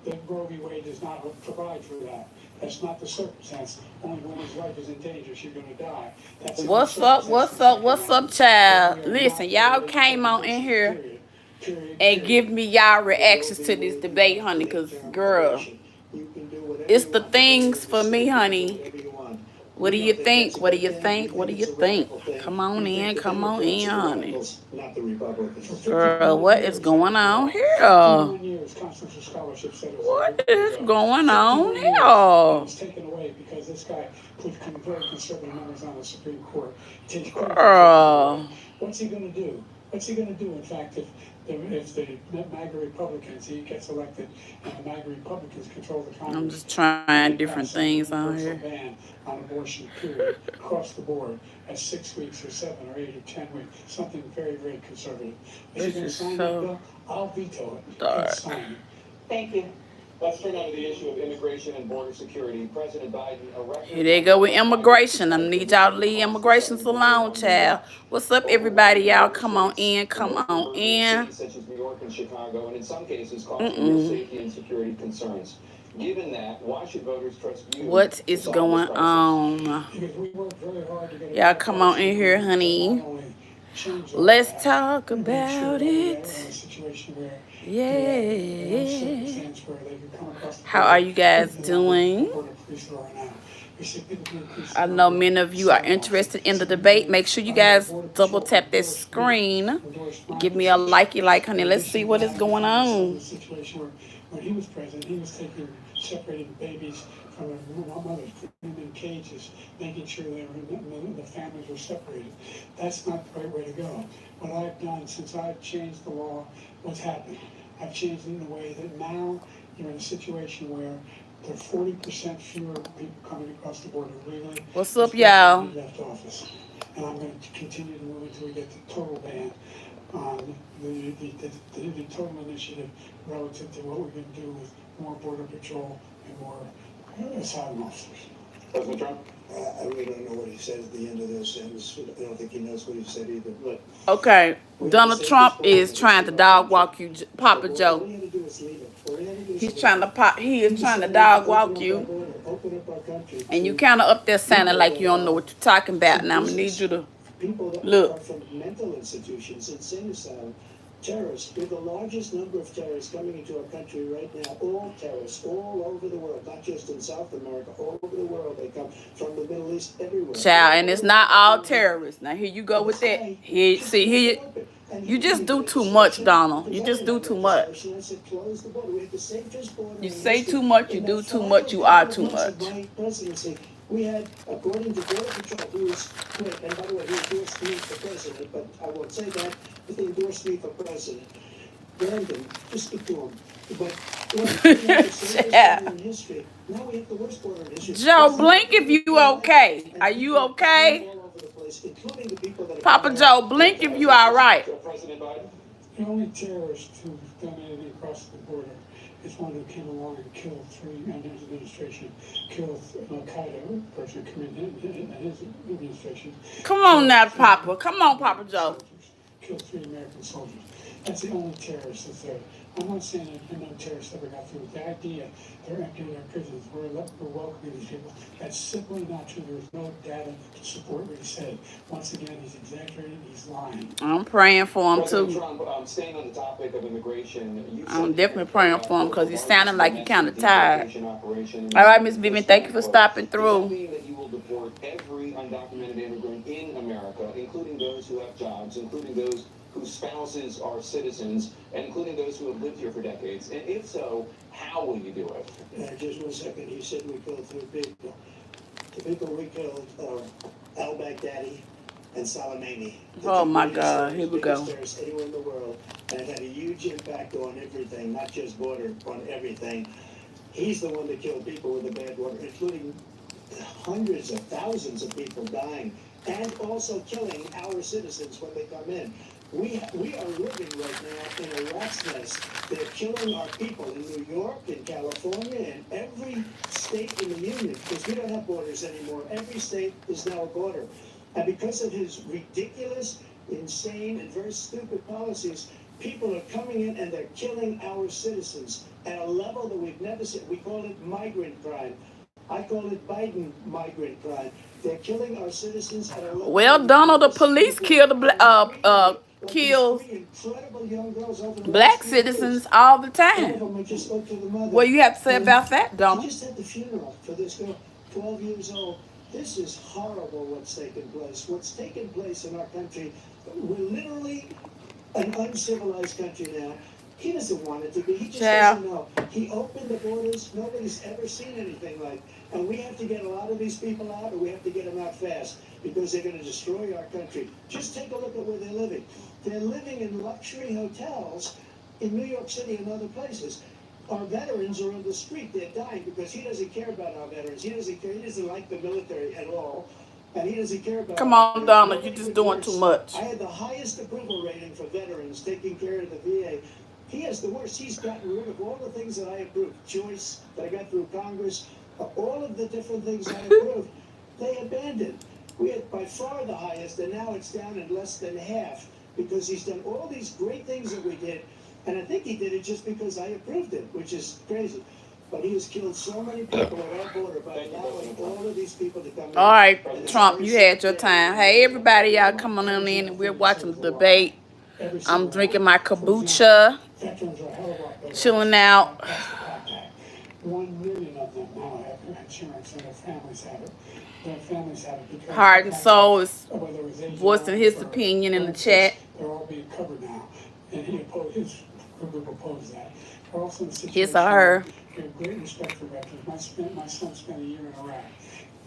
that Roe v. Wade does not provide for that. That's not the circumstance. Only woman's life is in danger. She's going to die. That's What's up? What's up? What's up, child? Listen, y'all came on in here and give me y'all reactions to this debate, honey. Cause girl, it's the things for me, honey. What do you think? What do you think? What do you think? Come on in, honey. Girl, what is going on here? What is going on here? Taken away because this guy put very conservative members on the Supreme Court. Girl. What's he going to do? What's he going to do, in fact, if the MAGA Republicans, he gets elected, and the MAGA Republicans control the Congress? I'm just trying different things on here. Ban on abortion, period, across the board, at 6 weeks or 7 or 8 or 10 weeks, something very, very conservative. Is he going to sign that bill? I'll veto it. Dark. Sign it. Thank you. Let's turn on to the issue of immigration and border security. President Biden erected... Here they go with immigration. I need y'all to leave immigration alone, child. What's up, everybody? Y'all come on in. Come on in. Such as New York and Chicago, and in some cases, causing real safety and security concerns. Given that, why should voters trust you? What is going on? Y'all come on in here, honey. Let's talk about it. Yeah. How are you guys doing? I know many of you are interested in the debate. Make sure you guys double tap this screen. Give me a likey like, honey. Let's see what is going on. When he was president, he was separating babies from their mothers, putting them in cages, making sure the families were separated. That's not the right way to go. What I've done since I've changed the law, what's happened? I've changed it in a way that now you're in a situation where there are 40% fewer people coming across the border legally. What's up, y'all? Left office. And I'm going to continue to move until we get the total ban on the total initiative relative to what we're going to do with more border patrol and more asylum officers. President Trump? I really don't know what he said at the end of those sentences. I don't think he knows what he said either. Look, okay, Donald Trump is trying to dog walk you, Papa Joe. He is trying to dog walk you. And you kind of up there sounding like you don't know what you're talking about. Now I'm going to need you to look. From mental institutions, insane asylum, terrorists. We have the largest number of terrorists coming into our country right now. All terrorists, all over the world, not just in South America, all over the world. They come from the Middle East, everywhere. Child, and it's not all terrorists. Now here you go with that. Here, you just do too much, Donald. You just do too much. You say too much, you do too much, you are too much. We had, according to Border Patrol, who was quick, and by the way, he endorsed me for president, but I won't say that, but he endorsed me for president. Brandon, just speak to him. But yeah. In history, now we have the worst border in history. Joe, blink if you okay. Are you okay? Papa Joe, blink if you all right. The only terrorist who's done anything across the border is one who came along and killed 3 in his administration, killed an Al-Qaeda person in his administration. Come on now, Papa. Come on, Papa Joe. Killed 3 American soldiers. That's the only terrorist that's there. I'm not saying that no terrorists ever got through. The idea they're emptying their prisons, we're welcoming these people. That's simply not true. There's no data to support what he said. Once again, he's exaggerating, he's lying. I'm praying for him too. Trump, staying on the topic of immigration, I'm definitely praying for him because he's sounding like he's kind of tired. All right, Miss Vivian, thank you for stopping through. Does that mean that you will deport every undocumented immigrant in America, including those who have jobs, including those whose spouses are citizens, and including those who have lived here for decades? And if so, how will you do it? Just 1 second. He said we killed 3 people. The people we killed are al-Baghdadi and Soleimani. Oh my God, here we go. Anywhere in the world, and it had a huge impact on everything, not just border, on everything. He's the one that killed people with the bad water, including hundreds of thousands of people dying, and also killing our citizens when they come in. We are living right now in a rat's nest. They're killing our people in New York, in California, in every state in the union, because we don't have borders anymore. Every state is now a border. And because of his ridiculous, insane, and very stupid policies, people are coming in and they're killing our citizens at a level that we've never seen. We call it migrant crime. I call it Biden migrant crime. They're killing our citizens at a level. Well, Donald, the police killed kills incredible young girls over the black last few years. citizens all the One of time. them I just spoke to the mother. What do you have to say about that, She Donald? just had the funeral for this girl, 12 years old. This is horrible what's taken place. What's taken place in our country, we're literally an uncivilized country now. He doesn't want it to be. He just doesn't know. He opened the borders. Nobody's ever seen anything like. And we have to get a lot of these people out, or we have to get them out fast, because they're going to destroy our country. Just take a look at where they're living. They're living in luxury hotels in New York City and other places. Our veterans are on the street. They're dying because he doesn't care about our veterans. He doesn't care. He doesn't like the military at all. And he doesn't care about. Come on, Donald, you're just doing too much. I had the highest approval rating for veterans taking care of the VA. He has the worst. He's gotten rid of all the things that I approved. Choice that I got through Congress, all of the different things I approved, they abandoned. We had by far the highest, and now it's down in less than half because he's done all these great things that we did. And I think he did it just because I approved it, which is crazy. But he has killed so many people at our border by allowing all of these people to come in. All right, Trump, you had your time. Hey, everybody, y'all come on in and we're watching the debate. I'm drinking my kombucha, chilling out. 1 million of them now have insurance, and their families have it. Their families have it because Heart and Soul is voicing his opinion in the chat. they're all being covered now, and his group opposed that. They're also in a situation His or her. we have great respect for veterans. My son spent a year in Iraq,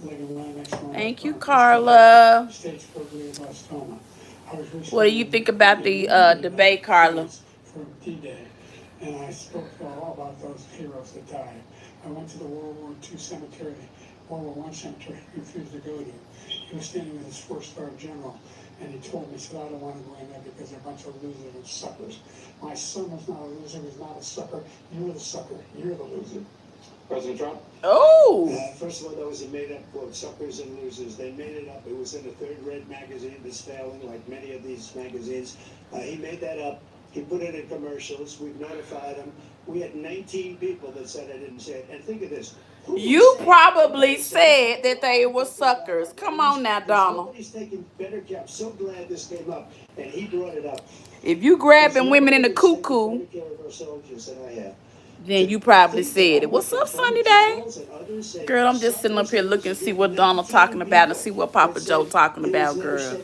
living right next door. Thank you, Carla. Stage 4 glioblastoma. What do you think about the debate, Carla? For D-Day, and I spoke all about those heroes that died. I went to the World War II cemetery, World War I cemetery, he refused to go to. He was standing with his 4-star general, and he told me, he said, I don't want to go in there because they're a bunch of losers and suckers. My son was not a loser, he was not a sucker. You're the sucker, you're the loser. President Trump? Oh! First of all, that was a made-up quote, suckers and losers. They made it up. It was in the Third Red magazine that's failing, like many of these magazines. He made that up. He put it in commercials. We've notified him. We had 19 people that said I didn't say it. And think of this. You probably said that they were suckers. Come on now, Donald. Nobody's taking better care. I'm so glad this came up, and he brought it up. If you grabbing women in the cuckoo, Better care of our soldiers than I have. then you probably said it. What's up, Sunny Day? Girl, I'm just sitting up here looking to see what Donald talking about and see what Papa Joe talking about, girl.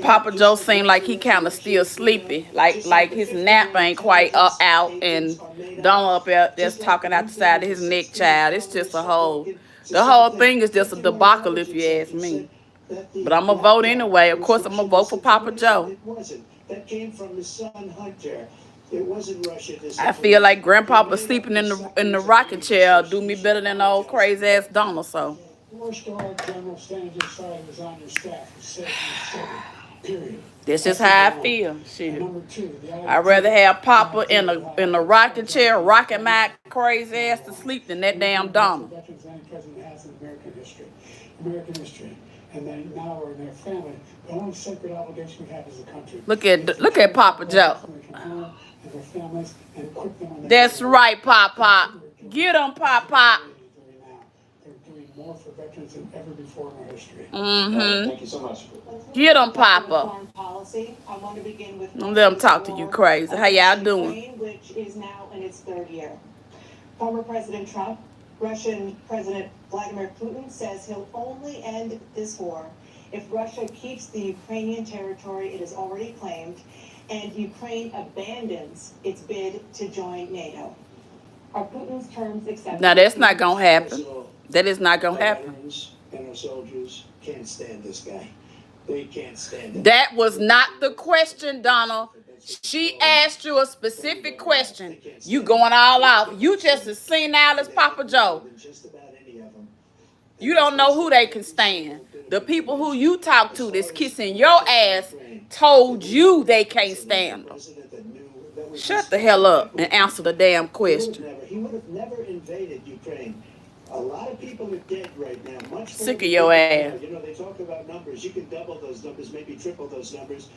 Papa Joe seemed like he kind of still sleepy, like his nap ain't quite out, and Donald up there just talking out the side of his neck, child. It's just the whole thing is just a debacle if you ask me. But I'm gonna vote anyway. Of course, I'm gonna vote for Papa Joe. That came from his son Hunter. It wasn't Russia. I feel like Grandpapa sleeping in the rocking chair do me better than old crazy ass Donald. So. 4-star general standing aside was on your staff for 7 period. That's just how I feel. Shit. Number 2, I'd rather have Papa in a rocking chair, rocking my crazy ass to sleep than that damn Donald. Veterans any president has in American history, and they now are in their family. The only sacred obligation we have as a country. Look at Papa Joe. That's right, Papa. Get him, Papa. More for veterans than ever before in our history. Thank you so much. Get him, Papa. Foreign policy. I want to begin with. Don't let him talk to you crazy. How y'all doing? Which is now in its 3rd year. Former President Trump, Russian President Vladimir Putin says he'll only end this war if Russia keeps the Ukrainian territory it has already claimed and Ukraine abandons its bid to join NATO. Are Putin's terms acceptable? Now, that's not going to happen. That is not going to happen. And our soldiers can't stand this guy. They can't stand him. That was not the question, Donald. She asked you a specific question. You going all out. You just as senile as Papa Joe. You don't know who they can stand. The people who you talk to that's kissing your ass told you they can't stand them. Shut the hell up and answer the damn question. He would have never invaded Ukraine. A lot of people are dead right now. Much sick of your ass. You know, they talk about numbers. You can double those numbers, maybe triple those numbers.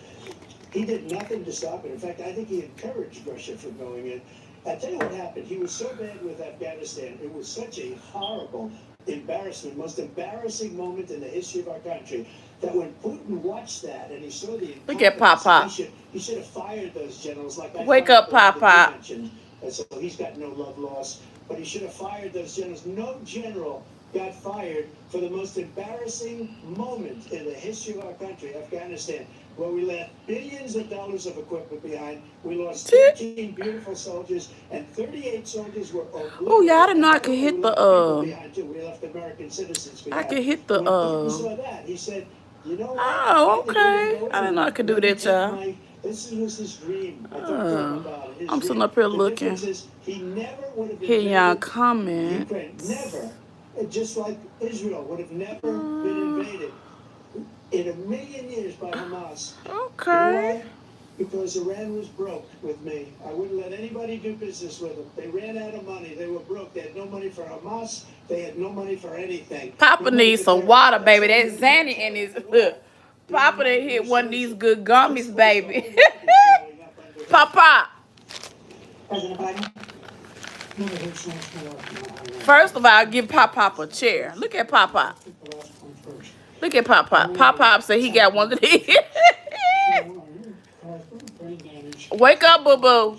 He did nothing to stop it. In fact, I think he encouraged Russia from going in. I'll tell you what happened. He was so bad with Afghanistan. It was such a horrible embarrassment, most embarrassing moment in the history of our country, that when Putin watched that and he saw the Look at Papa. he should have fired those generals like I Wake fired up, the one that you Papa. mentioned. And so he's got no love lost, but he should have fired those generals. No general got fired for the most embarrassing moment in the history of our country, Afghanistan, where we left billions of dollars of equipment behind. We lost 13 beautiful soldiers, and 38 soldiers were Oh, yeah, I didn't know I could hit the, we left American citizens behind. I could hit the, When Putin saw that, he said, you know what? Oh, I think we're gonna okay. go I didn't know I could do Let me that, take y'all. this was his dream. I talked to him about it. His I'm dream. sitting up here The looking. difference is he never would have Hear y'all invaded comment. Ukraine. Never. Just like Israel would have never been invaded in a million years by Hamas. Okay. Why? Because Iran was broke with me. I wouldn't let anybody do business with them. They ran out of money. They were broke. They had no money for Hamas. They had no money for anything. Papa No money needs for some terror. water, That's baby. all That they Zanny did. in his Water. Papa done hit one of these good gummies, This baby. place, the whole world is blowing up under him. Papa. President Biden? Never heard so much more. First of all, give Pop Pop a chair. Look at Pop Pop. Take the last point first. Look at Pop Pop. Pop Pop said he got one of these. Brain damage. Wake up, boo boo.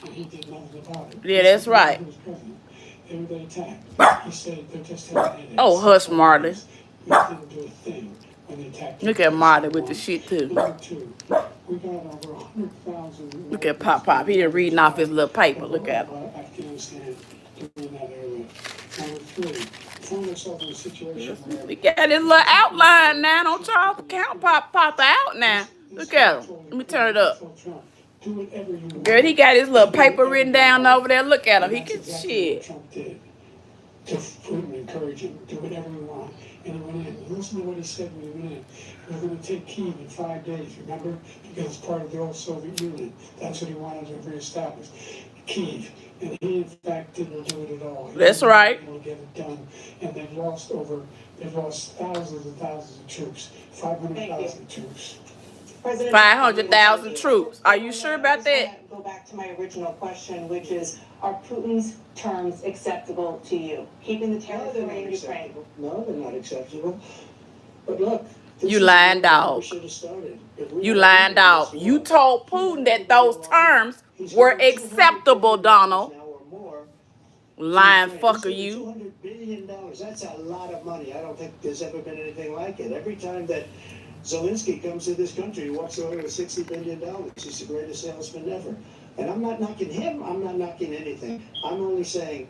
And he did nothing about it. Yeah, that's right. He was president. They attacked. He said they're just having headaches. Oh, hush, Marty. We didn't do a thing when they attacked. Look at Marty with the shit too. Number two, we got over 100,000. Look at Pop Pop. He done reading off his little paper. Look at him. Afghanistan during that area. Number three, find ourselves in a situation where We got his little outline now. Don't y'all count Pop Pop out now. Look at him. Let me turn it up. do whatever you want. Girl, he got his little paper written down over there. Look at him. He That's can exactly shit. what Trump did to Putin, encourage him, do whatever you want. And he went in. Listen to what he said when he went in. We're going to take Kyiv in 5 days, remember? Because it's part of the old Soviet Union. That's what he wanted to reestablish. Kyiv. And he, in fact, didn't do it at all. He That's wasn't right. able to get it done. And they've lost thousands and thousands of troops. 500,000 troops. President 500,000 troops. Are you sure about I just that? wanna go back to my original question, which is, are Putin's terms acceptable to you? Keeping the No, terror they're free not in Ukraine? acceptable. No, they're not acceptable. But look, this You is lying where dog. we should have started. If we You had lying ended dog. this You war, told Putin that those terms were acceptable, Donald. now or more to Lying Ukraine. He's fucker, giving you. $200 billion. That's a lot of money. I don't think there's ever been anything like it. Every time that Zelensky comes to this country, he walks away with $60 billion. He's the greatest salesman ever. And I'm not knocking him. I'm not knocking anything. I'm only saying...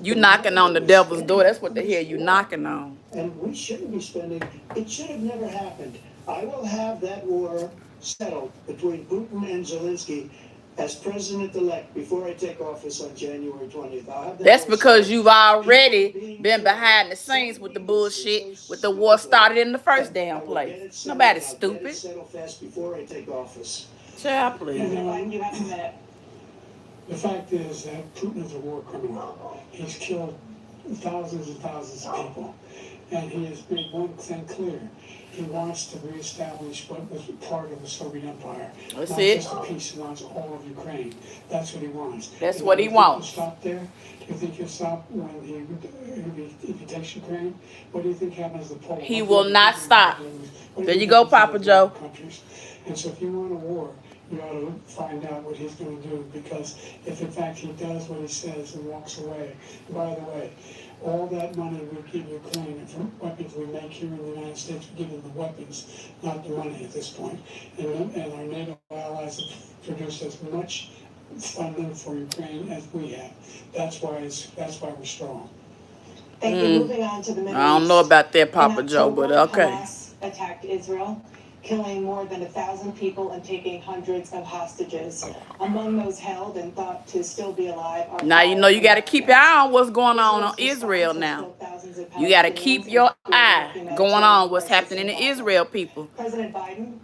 You knocking on the devil's door. That's what the hell you knocking on. And we shouldn't be spending... It should have never happened. I will have that war settled between Putin and Zelensky as president-elect before I take office on January 20th. I'll have that That's war because settled. you've already been behind the scenes with the bullshit, with the war started in the first damn place. Nobody's I'll get stupid. it settled fast before I take office. Child, please. President Biden, you have a minute. The fact is that Putin is a war criminal. He's killed thousands and thousands of people. And he has made one thing clear. He wants to reestablish what was part of the Soviet Empire. That's Not it. just a piece. He wants all of Ukraine. That's what he wants. That's And what do he you think wants. He'll stop there? Do you think he'll stop if he takes Ukraine? What do you think happens to Poland? He What will do you not think stop. happens to- what do There you you think go, happens to Papa those Joe. other countries? And so if you want a war, you ought to find out what he's going to do, because if in fact he does what he says and walks away, by the way, all that money we give Ukraine and from weapons we make here in the United States, we give them the weapons, not the money at this point. And our NATO allies have produced as much funding for Ukraine as we have. That's why we're strong. Thank you. Moving on to the Middle East. I don't know about that, In Papa Joe, but October, okay. Hamas attacked Israel, killing more than 1,000 people and taking hundreds of hostages. Among those held and thought to still be alive are Now you know you got to keep your eye on what's going on Israel's Israel response has now. killed thousands of You got to Palestinians, keep your including eye humanitarian going on what's crisis happening in Gaza. Israel, people. President Biden,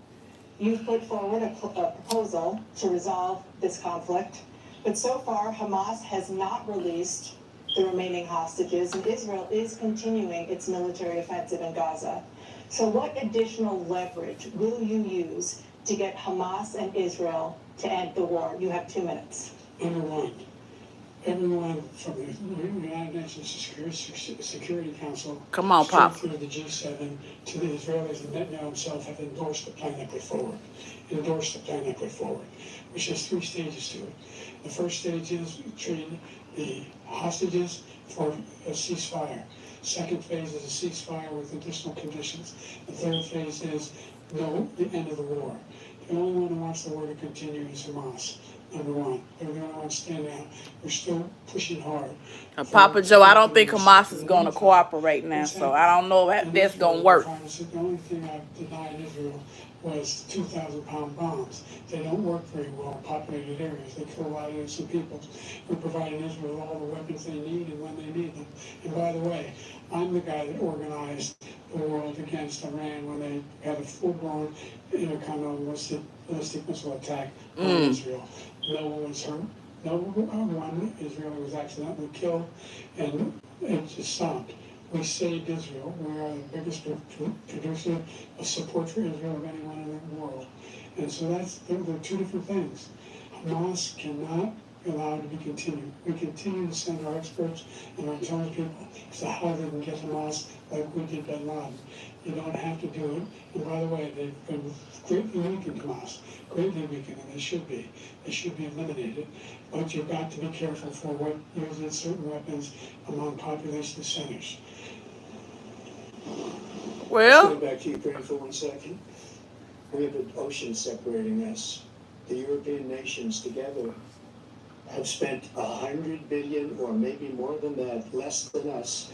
you've put forward a proposal to resolve this conflict, but so far Hamas has not released the remaining hostages, and Israel is continuing its military offensive in Gaza. So what additional leverage will you use to get Hamas and Israel to end the war? You have 2 minutes. Number one, everyone from the United Nations Security Council, Come on, straight Pop. through the G7 to the Israelis and Netanyahu himself have endorsed the plan that put forward. Endorsed the plan that put forward, which has 3 stages to it. The first stage is treating the hostages for a ceasefire. Second phase is a ceasefire with additional conditions. The third phase is the end of the war. The only one who wants the war to continue is Hamas. Number one, they're the only ones standing out. We're still pushing hard. Papa Joe, I don't think Hamas is going to cooperate now, so I don't know if that's going to work. The only thing I denied Israel was 2,000-pound bombs. They don't work very well in populated areas. They kill a lot of innocent people. We're providing Israel all the weapons they need and when they need them. And by the way, I'm the guy that organized the world against Iran when they had a full-blown intercontinental ballistic missile attack on Israel. No one was hurt. No one Israeli was accidentally killed, and it just stopped. We saved Israel. We are the biggest producer of support for Israel of anyone in the world. And so they're 2 different things. Hamas cannot be allowed to be continued. We continue to send our experts and our intelligence people as to how they can get Hamas like we did bin Laden. You don't have to do it. And by the way, they've been greatly weakened, Hamas. Greatly weakened, and they should be. They should be eliminated. But you've got to be careful for what using certain weapons among population centers. Well, Let's go back to Ukraine for 1 second. We have an ocean separating us. The European nations together have spent 100 billion, or maybe more than that, less than us.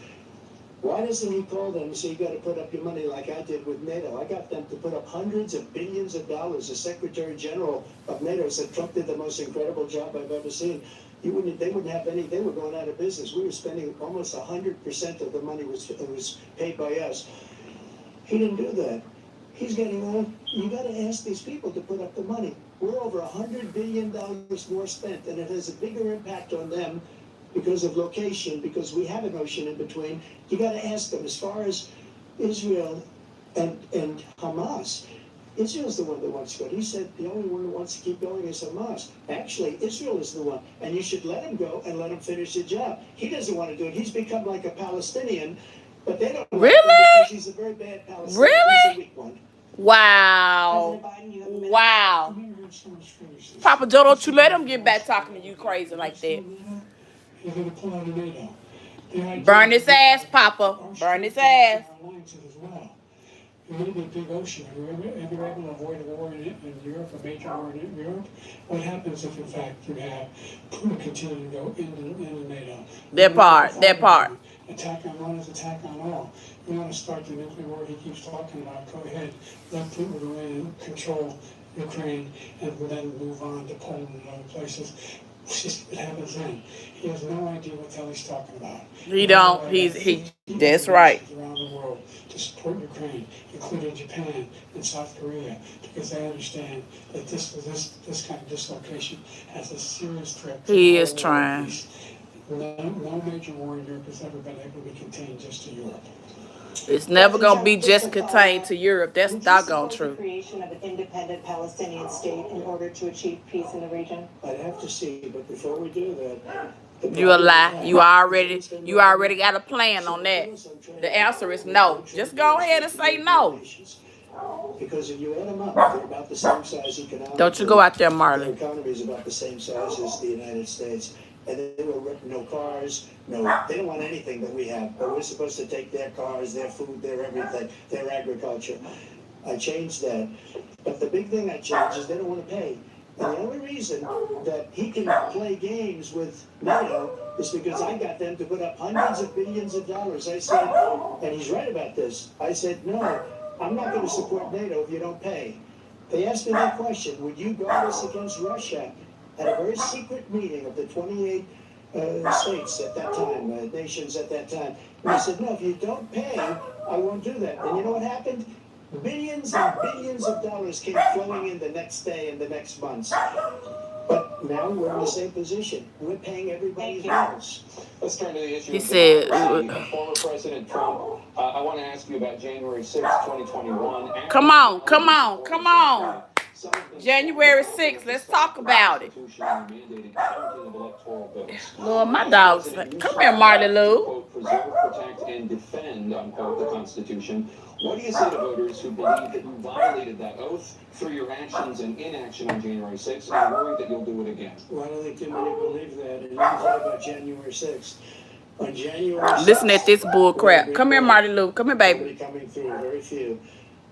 Why doesn't he call them and say, you got to put up your money like I did with NATO? I got them to put up hundreds of billions of dollars. The Secretary General of NATO said Trump did the most incredible job I've ever seen. They wouldn't have any, they were going out of business. We were spending almost 100% of the money was paid by us. He didn't do that. He's getting on. You got to ask these people to put up the money. We're over $100 billion more spent, and it has a bigger impact on them because of location, because we have an ocean in between. You got to ask them. As far as Israel and Hamas, Israel's the one that wants to go. He said the only one who wants to keep going is Hamas. Actually, Israel is the one, and you should let him go and let him finish the job. He doesn't want to do it. He's become like a Palestinian, but they don't. Really? Because he's a very bad Palestinian. Really? He's a weak one. Wow. Wow. Papa Joe, don't you let him get back talking to you crazy like that. He's going to pull out of NATO. Burn his ass, Papa. Burn his ass. You need a big ocean. Have you ever able to avoid a war in Europe, a major war in Europe? What happens if, in fact, you have Putin continue to go into NATO? That part. Attack on one is attack on all. You want to start the nuclear war he keeps talking about, go ahead. Let Putin go in and control Ukraine and then move on to Poland and other places. It's just what happens then. He has no idea what the hell he's talking about. He don't. That's right. Around the world to support Ukraine, including Japan and South Korea, because they understand that this kind of dislocation has a serious threat. He is trying. No major war in Europe has ever been able to be contained just to Europe. It's never gonna be just contained to Europe. That's doggone true. The creation of an independent Palestinian state in order to achieve peace in the region. I'd have to see, but before we do that, you a lie. You already got a plan on that. The answer is no. Just go ahead and say no. Because if you add them up, they're about the same size economically. Don't you go out there, Their Marlon. economy is about the same size as the United States. And they were no cars, they don't want anything that we have. But we're supposed to take their cars, their food, their everything, their agriculture. I changed that. But the big thing I changed is they don't want to pay. And the only reason that he can play games with NATO is because I got them to put up hundreds of billions of dollars. I said, and he's right about this, I said, no, I'm not going to support NATO if you don't pay. They asked me that question, would you guard us against Russia? At a very secret meeting of the 28 states at that time, nations at that time. And he said, no, if you don't pay, I won't do that. And you know what happened? Billions and billions of dollars came flowing in the next day and the next months. But now we're in the same position. We're paying everybody's bills. Let's turn to the issue He of said, democracy. Former President Trump, I want to ask you about January 6, 2021. Come on. Some of them January 6th, let's talk about it. constitutionally mandated counting of electoral votes. Lord, my dog's come here, Marty Lou. Quote, preserve, protect, and defend, unquote, the Constitution. What do you say to voters who believe that you violated that oath through your actions and inaction on January 6th and are worried that you'll do it again? Well, I don't think too many believe that. And let me tell you about January 6th. On January 6th, Listen at this bull crap. Come here, Marty Lou. Come here, baby. nobody coming through, very few.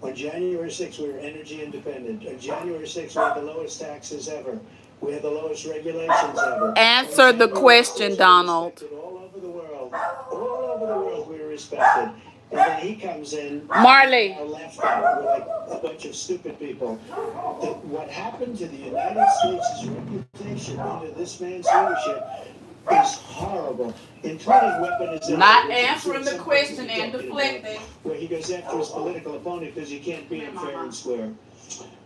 On January 6th, we were energy independent. On January 6th, we had the lowest taxes ever. We had the lowest regulations ever. Answer the question, Donald. All over the world, we were respected. And then he comes in, Marley. left out. We're like a bunch of stupid people. What happened to the United States' reputation under this man's leadership is horrible, including weaponization. Not answering the question and deflecting. Where he goes after his political opponent because you can't beat him fair and square.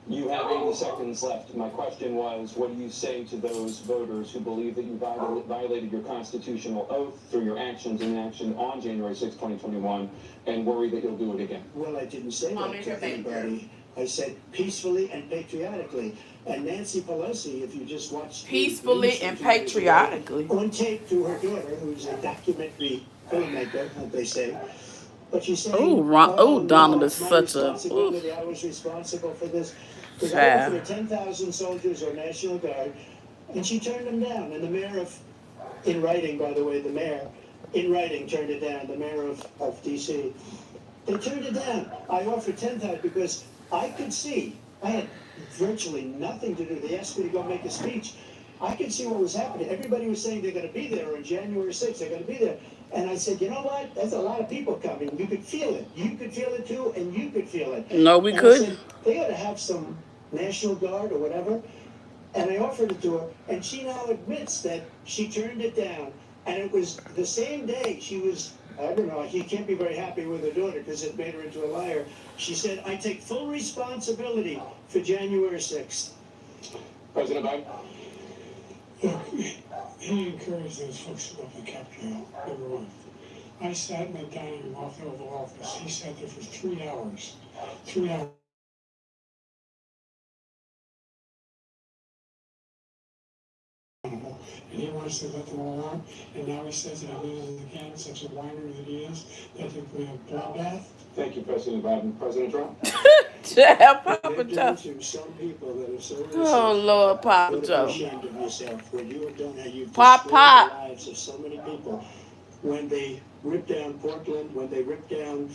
You have 80 seconds left. My question was, what do you say to those voters who believe that you violated your constitutional oath through your actions and inaction on January 6, 2021, and worry that you'll do it again? Well, I didn't say that to anybody. I said peacefully and patriotically. And Nancy Pelosi, if you just watch Peacefully and patriotically. on tape to her daughter, who's a documentary filmmaker, as they say. But she's saying, Donald is my such a. responsibility, I was responsible for this. Because I Child. offered her 10,000 soldiers or National Guard, and she turned them down. And the mayor of, in writing, by the way, the mayor, in writing, turned it down, the mayor of D.C. They turned it down. I offered 10,000 because I could see, I had virtually nothing to do. They asked me to go make a speech. I could see what was happening. Everybody was saying they're going to be there on January 6th. They're going to be there. And I said, you know what? There's a lot of people coming. You could feel it. You could feel it too, and you could feel it. No, we And I couldn't. said, they ought to have some National Guard or whatever. And I offered it to her, and she now admits that she turned it down. And it was the same day she was, I don't know, she can't be very happy with her daughter because it made her into a liar. She said, I take full responsibility for January 6th. President Biden? Look, he encouraged those folks to go to the Capitol, number one. I sat in the dining room off the Oval Office. He sat there for 3 hours. 3 hours. And he wants to let them all out. And now he says that he loses again, such a whiner that he is, that there will be a bloodbath. Thank you, President Biden. President Trump? Child, Papa They're Joe. doing to some people that are so Oh, innocent. Lord, Papa You're Joe. ashamed of yourself. What you have done, how you've Pop, destroyed pop. the lives of so many people. When they ripped down Portland, when they ripped down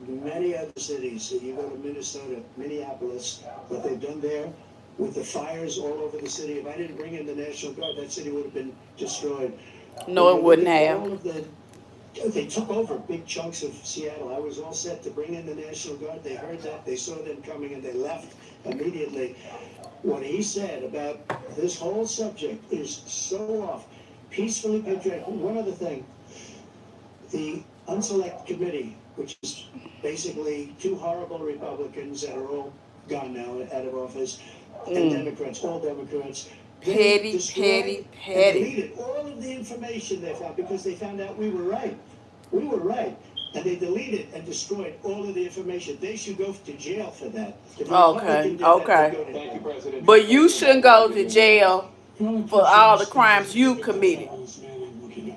many other cities, you go to Minnesota, Minneapolis, what they've done there with the fires all over the city. If I didn't bring in the National Guard, that city would have been destroyed. No, it wouldn't have. All of they took over big chunks of Seattle. I was all set to bring in the National Guard. They heard that. They saw them coming, and they left immediately. What he said about this whole subject is so off. Peacefully patriotic. One other thing. The Unselect Committee, which is basically two horrible Republicans that are all gone now, out of office, and Democrats, all Democrats. Petty, petty, petty. Deleted all of the information they found because they found out we were right. We were right. And they deleted and destroyed all of the information. They should go to jail for that. If a Okay, Republican did that, okay. they'd go to Thank you, jail. President. But you shouldn't go to jail for all the crimes you committed.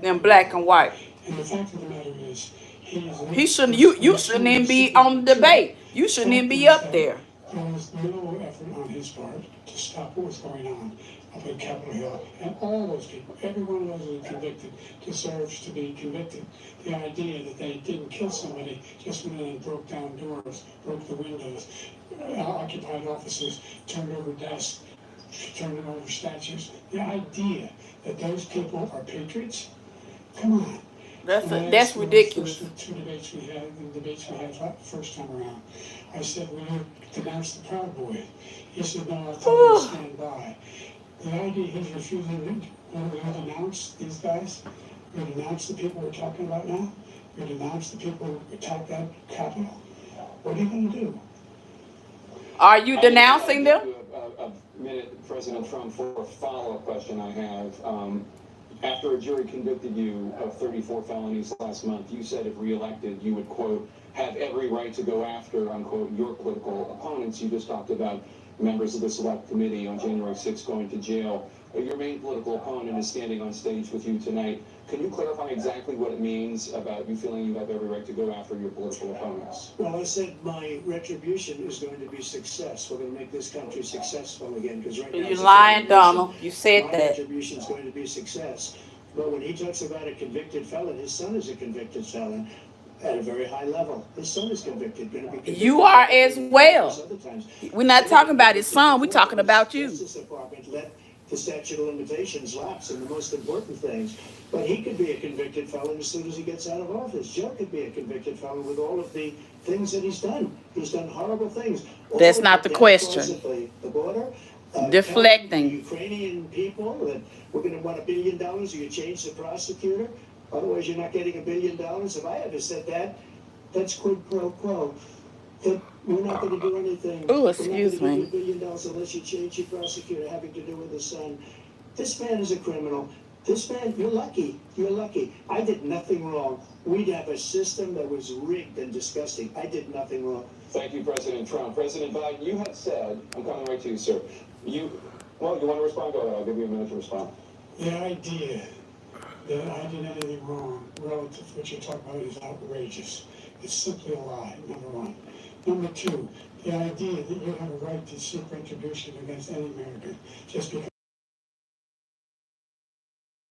In black and white. And the fact of the matter is, He shouldn't. You shouldn't even be on the debate. You shouldn't even be up there. There was no effort on his part to stop what was going on up at Capitol Hill. And all those people, every one of those that are convicted, deserves to be convicted. The idea that they didn't kill somebody just went in and broke down doors, broke the windows, occupied offices, turned over desks, turned over statues. The idea that those people are patriots, come on. That's ridiculous. The two debates we had, the first time around, I said, will you denounce the Proud Boys? He said, no, I'll tell you to stand by. The idea he's refusing to denounce these guys, you denounce the people we're talking about now, you denounce the people who attacked that Capitol. What are you going to do? Are you denouncing them? A minute, President Trump, for a follow-up question I have. After a jury convicted you of 34 felonies last month, you said if reelected, you would, quote, have every right to go after, unquote, your political opponents. You just talked about members of the Select Committee on January 6th going to jail. Your main political opponent is standing on stage with you tonight. Can you clarify exactly what it means about you feeling you have every right to go after your political opponents? Well, I said my retribution is going to be success. We're going to make this country successful again, because right now... You lying, Donald. You said my that. retribution is going to be success. But when he talks about a convicted felon, his son is a convicted felon at a very high level. His son is convicted, going to be convicted. You are as well. Other times. We're not talking about his son. We're talking about you. Justice Department let the statute of limitations lapse in the most important things. But he could be a convicted felon as soon as he gets out of office. Joe could be a convicted felon with all of the things that he's done. He's done horrible things. That's not the question. The border. Deflecting. The Ukrainian people that we're going to want $1 billion, or you change the prosecutor. Otherwise, you're not getting $1 billion. If I ever said that, that's quid pro quo. That we're not going to do anything. Oh, excuse me. We're not going to give you $1 billion unless you change your prosecutor having to do with his son. This man is a criminal. This man, you're lucky. You're lucky. I did nothing wrong. We'd have a system that was rigged and disgusting. I did nothing wrong. Thank you, President Trump. President Biden, you have said, I'm coming right to you, sir. You want to respond? Go ahead. I'll give you a minute to respond. The idea that I did anything wrong relative to what you're talking about is outrageous. It's simply a lie, number one. Number two, the idea that you have a right to seek retribution against any American just because